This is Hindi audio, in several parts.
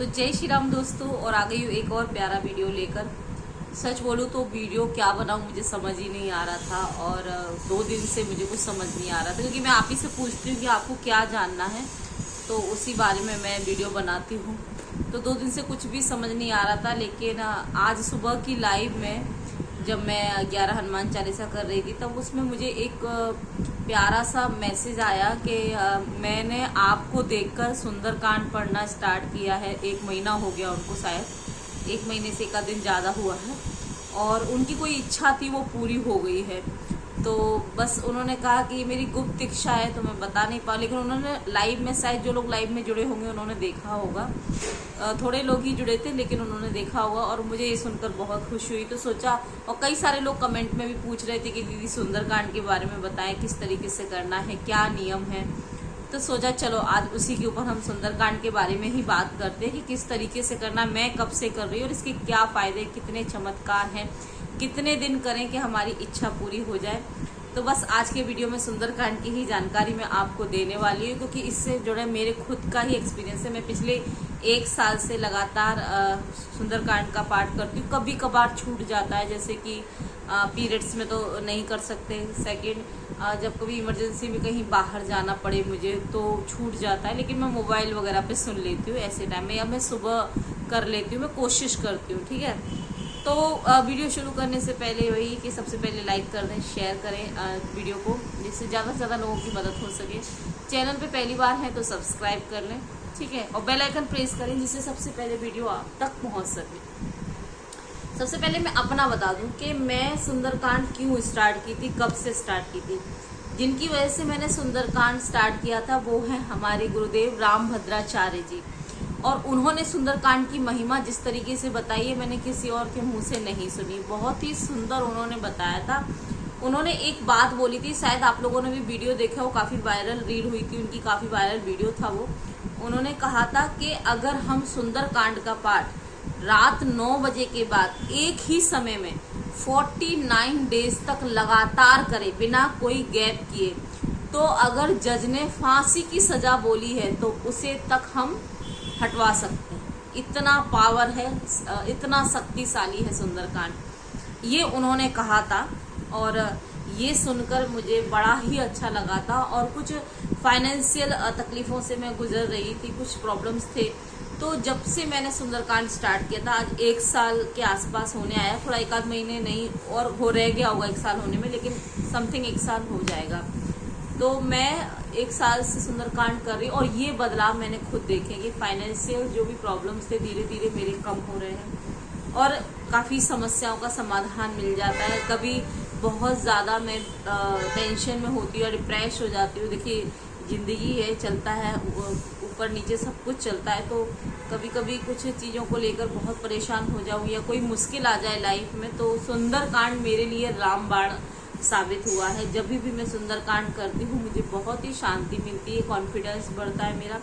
तो जय श्री राम दोस्तों, और आ गई हूँ एक और प्यारा वीडियो लेकर। सच बोलूँ तो वीडियो क्या बनाऊँ मुझे समझ ही नहीं आ रहा था, और 2 दिन से मुझे कुछ समझ नहीं आ रहा था, क्योंकि मैं आप ही से पूछती हूँ कि आपको क्या जानना है, तो उसी बारे में मैं वीडियो बनाती हूँ। तो 2 दिन से कुछ भी समझ नहीं आ रहा था, लेकिन आज सुबह की लाइव में जब मैं 11 हनुमान चालीसा कर रही थी, तब उसमें मुझे एक प्यारा सा मैसेज आया कि मैंने आपको देखकर सुंदरकांड पढ़ना स्टार्ट किया है। 1 महीना हो गया उनको, शायद 1 महीने से 1 दिन ज़्यादा हुआ है, और उनकी कोई इच्छा थी वो पूरी हो गई है। तो बस उन्होंने कहा कि मेरी गुप्त इच्छा है, तो मैं बता नहीं पाऊँ, लेकिन उन्होंने लाइव में, शायद जो लोग लाइव में जुड़े होंगे उन्होंने देखा होगा। थोड़े लोग ही जुड़े थे, लेकिन उन्होंने देखा होगा, और मुझे ये सुनकर बहुत खुशी हुई। तो सोचा, और कई सारे लोग कमेंट में भी पूछ रहे थे कि दीदी सुंदरकांड के बारे में बताएं, किस तरीके से करना है, क्या नियम है। तो सोचा चलो आज उसी के ऊपर हम सुंदरकांड के बारे में ही बात करते हैं कि किस तरीके से करना, मैं कब से कर रही हूँ और इसके क्या फ़ायदे, कितने चमत्कार हैं, कितने दिन करें कि हमारी इच्छा पूरी हो जाए। तो बस आज के वीडियो में सुंदरकांड की ही जानकारी मैं आपको देने वाली हूँ, क्योंकि इससे जुड़े मेरे खुद का ही एक्सपीरियंस है। मैं पिछले 1 साल से लगातार सुंदरकांड का पाठ करती हूँ। कभी कभार छूट जाता है, जैसे कि पीरियड्स में तो नहीं कर सकते। सेकंड, जब कभी इमरजेंसी में कहीं बाहर जाना पड़े मुझे तो छूट जाता है, लेकिन मैं मोबाइल वगैरह पे सुन लेती हूँ ऐसे टाइम में, या मैं सुबह कर लेती हूँ, मैं कोशिश करती हूँ। ठीक है, तो वीडियो शुरू करने से पहले वही कि सबसे पहले लाइक कर दें, शेयर करें वीडियो को, जिससे ज़्यादा से ज़्यादा लोगों की मदद हो सके। चैनल पे पहली बार है तो सब्सक्राइब कर लें, ठीक है, और बेल आइकन प्रेस करें, जिससे सबसे पहले वीडियो आप तक पहुंच सके। सबसे पहले मैं अपना बता दूं कि मैं सुंदरकांड क्यों स्टार्ट की थी, कब से स्टार्ट की थी। जिनकी वजह से मैंने सुंदरकांड स्टार्ट किया था वो है हमारे गुरुदेव रामभद्राचार्य जी, और उन्होंने सुंदरकांड की महिमा जिस तरीके से बताई है, मैंने किसी और के मुंह से नहीं सुनी। बहुत ही सुंदर उन्होंने बताया था। उन्होंने एक बात बोली थी, शायद आप लोगों ने भी वीडियो देखा, वो काफ़ी वायरल रीड हुई थी उनकी, काफ़ी वायरल वीडियो था वो। उन्होंने कहा था कि अगर हम सुंदरकांड का पाठ रात 9 बजे के बाद एक ही समय में 49 डेज तक लगातार करें, बिना कोई गैप किए, तो अगर जज ने फांसी की सजा बोली है तो उसे तक हम हटवा सकते हैं। इतना पावर है, इतना शक्तिशाली है सुंदरकांड, ये उन्होंने कहा था। और ये सुनकर मुझे बड़ा ही अच्छा लगा था। और कुछ फाइनेंशियल तकलीफों से मैं गुजर रही थी, कुछ प्रॉब्लम्स थे, तो जब से मैंने सुंदरकांड स्टार्ट किया था, आज 1 साल के आसपास होने आया, थोड़ा 1 आध महीने नहीं और हो रह गया होगा 1 साल होने में, लेकिन समथिंग 1 साल हो जाएगा। तो मैं 1 साल से सुंदरकांड कर रही हूँ, और ये बदलाव मैंने खुद देखे कि फाइनेंशियल जो भी प्रॉब्लम्स थे धीरे धीरे मेरे कम हो रहे हैं, और काफ़ी समस्याओं का समाधान मिल जाता है। कभी बहुत ज़्यादा मैं टेंशन में होती हूँ और डिप्रेस हो जाती हूँ। देखिए, ज़िंदगी है, चलता है, ऊपर नीचे सब कुछ चलता है, तो कभी कभी कुछ चीज़ों को लेकर बहुत परेशान हो जाऊँ या कोई मुश्किल आ जाए लाइफ में, तो सुंदरकांड मेरे लिए रामबाण साबित हुआ है। जब भी मैं सुंदरकांड करती हूँ मुझे बहुत ही शांति मिलती है, कॉन्फिडेंस बढ़ता है मेरा।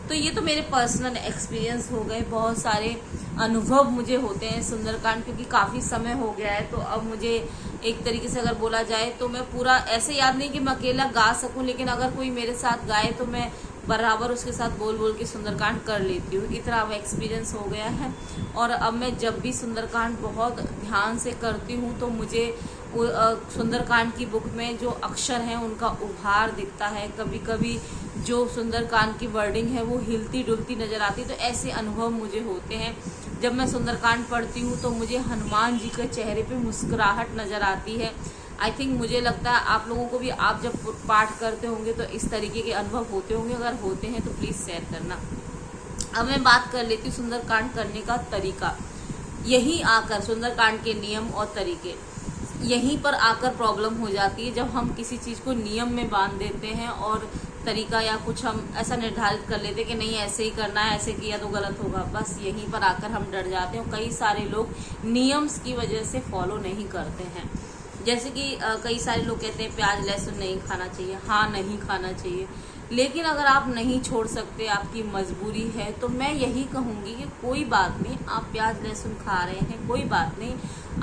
तो ये तो मेरे पर्सनल एक्सपीरियंस हो गए, बहुत सारे अनुभव मुझे होते हैं सुंदरकांड, क्योंकि काफ़ी समय हो गया है। तो अब मुझे एक तरीके से अगर बोला जाए तो मैं पूरा ऐसे याद नहीं कि मैं अकेला गा सकूं, लेकिन अगर कोई मेरे साथ गाए तो मैं बराबर उसके साथ बोल बोल के सुंदरकांड कर लेती हूँ। इतना अब एक्सपीरियंस हो गया है। और अब मैं जब भी सुंदरकांड बहुत ध्यान से करती हूँ तो मुझे सुंदरकांड की बुक में जो अक्षर हैं उनका उभार दिखता है। कभी कभी जो सुंदरकांड की वर्डिंग है वो हिलती डुलती नज़र आती है। तो ऐसे अनुभव मुझे होते हैं। जब मैं सुंदरकांड पढ़ती हूँ तो मुझे हनुमान जी के चेहरे पे मुस्कुराहट नज़र आती है। आई थिंक, मुझे लगता है आप लोगों को भी, आप जब पाठ करते होंगे तो इस तरीके के अनुभव होते होंगे। अगर होते हैं तो प्लीज़ शेयर करना। अब मैं बात कर लेती हूँ सुंदरकांड करने का तरीका। यहीं आकर सुंदरकांड के नियम और तरीके, यहीं पर आकर प्रॉब्लम हो जाती है, जब हम किसी चीज़ को नियम में बांध देते हैं और तरीका या कुछ हम ऐसा निर्धारित कर लेते हैं कि नहीं ऐसे ही करना है, ऐसे किया तो गलत होगा। बस यहीं पर आकर हम डर जाते हैं, और कई सारे लोग नियम्स की वजह से फॉलो नहीं करते हैं। जैसे कि कई सारे लोग कहते हैं प्याज लहसुन नहीं खाना चाहिए। हाँ, नहीं खाना चाहिए, लेकिन अगर आप नहीं छोड़ सकते, आपकी मजबूरी है, तो मैं यही कहूँगी कि कोई बात नहीं, आप प्याज लहसुन खा रहे हैं, कोई बात नहीं,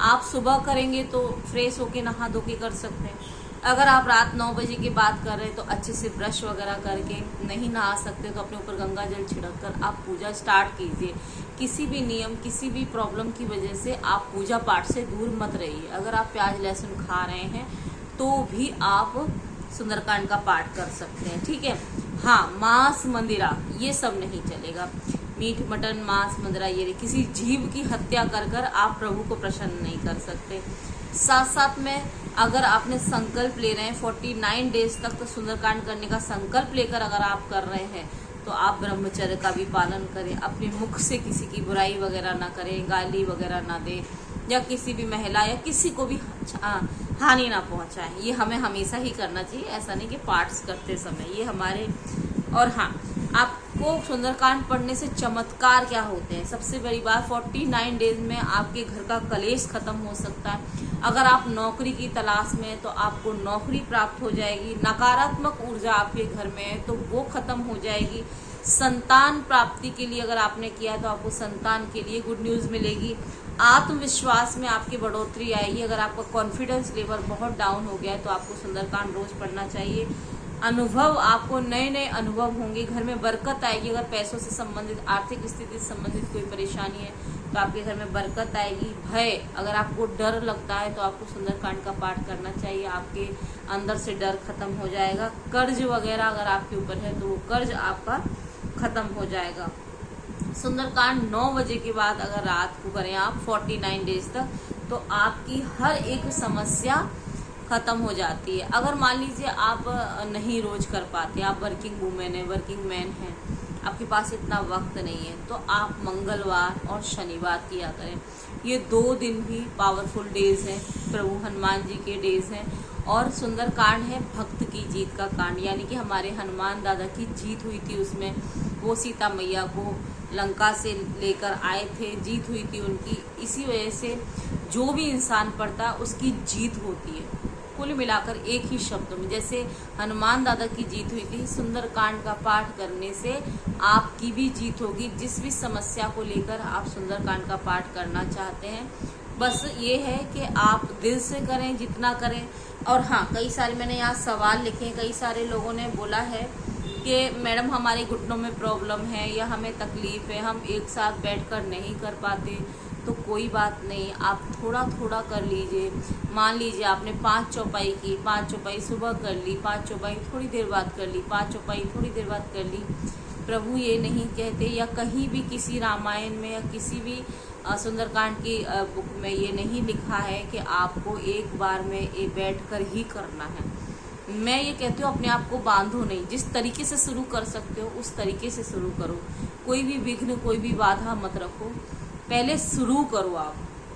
आप सुबह करेंगे तो फ्रेश होके नहा धो के कर सकते हैं। अगर आप रात 9 बजे की बात कर रहे हैं तो अच्छे से ब्रश वगैरह करके, नहीं नहा सकते तो अपने ऊपर गंगा जल छिड़क कर आप पूजा स्टार्ट कीजिए। किसी भी नियम, किसी भी प्रॉब्लम की वजह से आप पूजा पाठ से दूर मत रहिए। अगर आप प्याज लहसुन खा रहे हैं तो भी आप सुंदरकांड का पाठ कर सकते हैं, ठीक है। हाँ, मांस मंदिरा ये सब नहीं चलेगा। मीट मटन मांस मंदिरा ये किसी जीव की हत्या कर कर आप प्रभु को प्रसन्न नहीं कर सकते। साथ साथ में अगर आपने संकल्प ले रहे हैं 49 डेज तक तो सुंदरकांड करने का संकल्प लेकर अगर आप कर रहे हैं तो आप ब्रह्मचर्य का भी पालन करें। अपने मुख से किसी की बुराई वगैरह ना करें, गाली वगैरह ना दें, या किसी भी महिला या किसी को भी हानि ना पहुंचाएं। ये हमें हमेशा ही करना चाहिए, ऐसा नहीं कि पार्ट्स करते समय ये हमारे। और हाँ, आपको सुंदरकांड पढ़ने से चमत्कार क्या होते हैं, सबसे बड़ी बात 49 डेज में आपके घर का कलेश खत्म हो सकता है। अगर आप नौकरी की तलाश में हैं तो आपको नौकरी प्राप्त हो जाएगी। नकारात्मक ऊर्जा आपके घर में है तो वो खत्म हो जाएगी। संतान प्राप्ति के लिए अगर आपने किया है तो आपको संतान के लिए गुड न्यूज़ मिलेगी। आत्मविश्वास में आपकी बढ़ोतरी आएगी। अगर आपका कॉन्फिडेंस लेवल बहुत डाउन हो गया है तो आपको सुंदरकांड रोज पढ़ना चाहिए। अनुभव, आपको नए नए अनुभव होंगे। घर में बरकत आएगी। अगर पैसों से संबंधित, आर्थिक स्थिति से संबंधित कोई परेशानी है तो आपके घर में बरकत आएगी। भय, अगर आपको डर लगता है तो आपको सुंदरकांड का पाठ करना चाहिए, आपके अंदर से डर खत्म हो जाएगा। कर्ज वगैरह अगर आपके ऊपर है तो वो कर्ज आपका खत्म हो जाएगा। सुंदरकांड 9 बजे के बाद अगर रात को करें आप 49 डेज तक तो आपकी हर एक समस्या खत्म हो जाती है। अगर मान लीजिए आप नहीं रोज कर पाते, आप वर्किंग वूमेन है, वर्किंग मैन हैं, आपके पास इतना वक्त नहीं है तो आप मंगलवार और शनिवार किया करें। ये 2 दिन भी पावरफुल डेज हैं, प्रभु हनुमान जी के डेज हैं। और सुंदरकांड है भक्त की जीत का कांड, यानी कि हमारे हनुमान दादा की जीत हुई थी उसमें। वो सीता मैया को लंका से लेकर आए थे, जीत हुई थी उनकी। इसी वजह से जो भी इंसान पढ़ता उसकी जीत होती है। कुल मिलाकर एक ही शब्द में, जैसे हनुमान दादा की जीत हुई थी, सुंदरकांड का पाठ करने से आपकी भी जीत होगी। जिस भी समस्या को लेकर आप सुंदरकांड का पाठ करना चाहते हैं, बस ये है कि आप दिल से करें, जितना करें। और हाँ, कई सारे मैंने यहाँ सवाल लिखे, कई सारे लोगों ने बोला है कि मैडम हमारे घुटनों में प्रॉब्लम है या हमें तकलीफ है, हम एक साथ बैठकर नहीं कर पाते। तो कोई बात नहीं, आप थोड़ा थोड़ा कर लीजिए। मान लीजिए आपने 5 चौपाई की, 5 चौपाई सुबह कर ली, 5 चौपाई थोड़ी देर बाद कर ली, 5 चौपाई थोड़ी देर बाद कर ली। प्रभु ये नहीं कहते, या कहीं भी किसी रामायण में या किसी भी सुंदरकांड की बुक में ये नहीं लिखा है कि आपको एक बार में बैठकर ही करना है। मैं ये कहती हूँ अपने आप को बांधो नहीं, जिस तरीके से शुरू कर सकते हो उस तरीके से शुरू करो। कोई भी विघ्न, कोई भी बाधा मत रखो, पहले शुरू करो।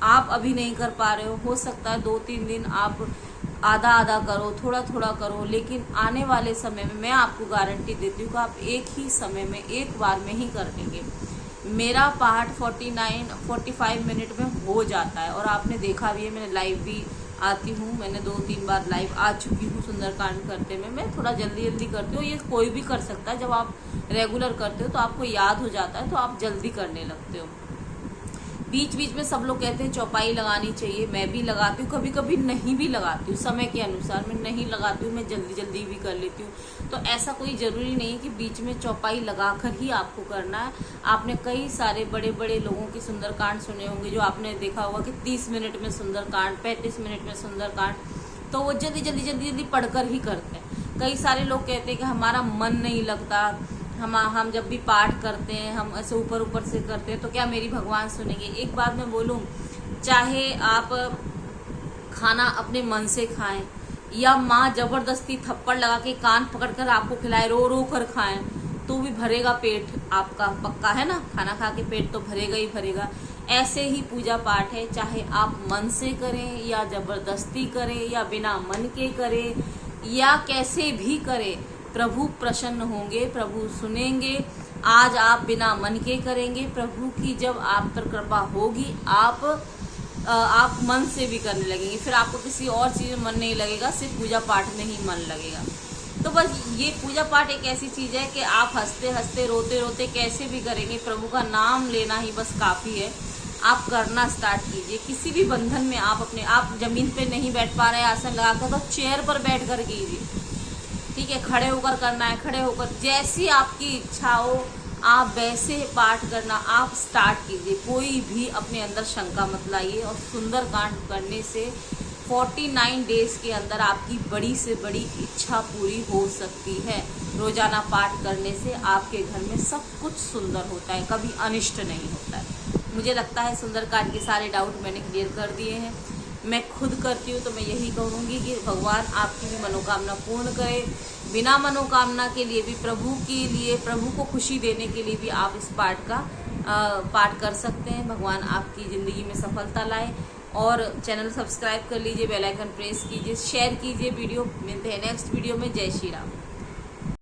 आप अभी नहीं कर पा रहे हो सकता है 2-3 दिन आप आधा आधा करो, थोड़ा थोड़ा करो, लेकिन आने वाले समय में मैं आपको गारंटी देती हूँ कि आप एक ही समय में एक बार में ही कर लेंगे। मेरा पाठ 45 मिनट में हो जाता है और आपने देखा भी है, मैंने लाइव भी आती हूँ, मैंने 2-3 बार लाइव आ चुकी हूँ सुंदरकांड करते में। मैं थोड़ा जल्दी जल्दी करती हूँ, ये कोई भी कर सकता है। जब आप रेगुलर करते हो तो आपको याद हो जाता है तो आप जल्दी करने लगते हो। बीच बीच में सब लोग कहते हैं चौपाई लगानी चाहिए, मैं भी लगाती हूँ, कभी कभी नहीं भी लगाती हूँ, समय के अनुसार मैं नहीं लगाती हूँ, मैं जल्दी जल्दी भी कर लेती हूँ। तो ऐसा कोई ज़रूरी नहीं है कि बीच में चौपाई लगाकर ही आपको करना है। आपने कई सारे बड़े बड़े लोगों के सुंदरकांड सुने होंगे, जो आपने देखा होगा कि 30 मिनट में सुंदरकांड, 35 मिनट में सुंदरकांड, तो वो जल्दी जल्दी जल्दी जल्दी पढ़कर ही करते हैं। कई सारे लोग कहते हैं कि हमारा मन नहीं लगता, हम जब भी पाठ करते हैं हम ऐसे ऊपर ऊपर से करते हैं तो क्या मेरी भगवान सुनेंगे। एक बात मैं बोलूं, चाहे आप खाना अपने मन से खाएं या माँ जबरदस्ती थप्पड़ लगा के कान पकड़कर आपको खिलाए, रो रो कर खाएं, तो भी भरेगा पेट आपका, पक्का है ना। खाना खा के पेट तो भरेगा ही भरेगा। ऐसे ही पूजा पाठ है, चाहे आप मन से करें या जबरदस्ती करें या बिना मन के करें या कैसे भी करें, प्रभु प्रसन्न होंगे, प्रभु सुनेंगे। आज आप बिना मन के करेंगे, प्रभु की जब आप पर कृपा होगी आप मन से भी करने लगेंगे, फिर आपको किसी और चीज़ में मन नहीं लगेगा, सिर्फ पूजा पाठ में ही मन लगेगा। तो बस ये पूजा पाठ एक ऐसी चीज़ है कि आप हंसते हंसते रोते रोते कैसे भी करेंगे, प्रभु का नाम लेना ही बस काफ़ी है। आप करना स्टार्ट कीजिए। किसी भी बंधन में आप जमीन पे नहीं बैठ पा रहे हैं आसन लगाकर, तो चेयर पर बैठ कर कीजिए, ठीक है। खड़े होकर करना है, खड़े होकर, जैसी आपकी इच्छा हो आप वैसे पाठ करना आप स्टार्ट कीजिए। कोई भी अपने अंदर शंका मत लाइए। और सुंदरकांड करने से 49 डेज के अंदर आपकी बड़ी से बड़ी इच्छा पूरी हो सकती है। रोजाना पाठ करने से आपके घर में सब कुछ सुंदर होता है, कभी अनिष्ट नहीं होता है। मुझे लगता है सुंदरकांड के सारे डाउट मैंने क्लियर कर दिए हैं। मैं खुद करती हूँ तो मैं यही कहूँगी कि भगवान आपकी भी मनोकामना पूर्ण करे। बिना मनोकामना के लिए भी, प्रभु के लिए, प्रभु को खुशी देने के लिए भी आप इस पाठ कर सकते हैं। भगवान आपकी ज़िंदगी में सफलता लाए। और चैनल सब्सक्राइब कर लीजिए, बेल आइकन प्रेस कीजिए, शेयर कीजिए वीडियो। मिलते हैं नेक्स्ट वीडियो में। जय श्री राम।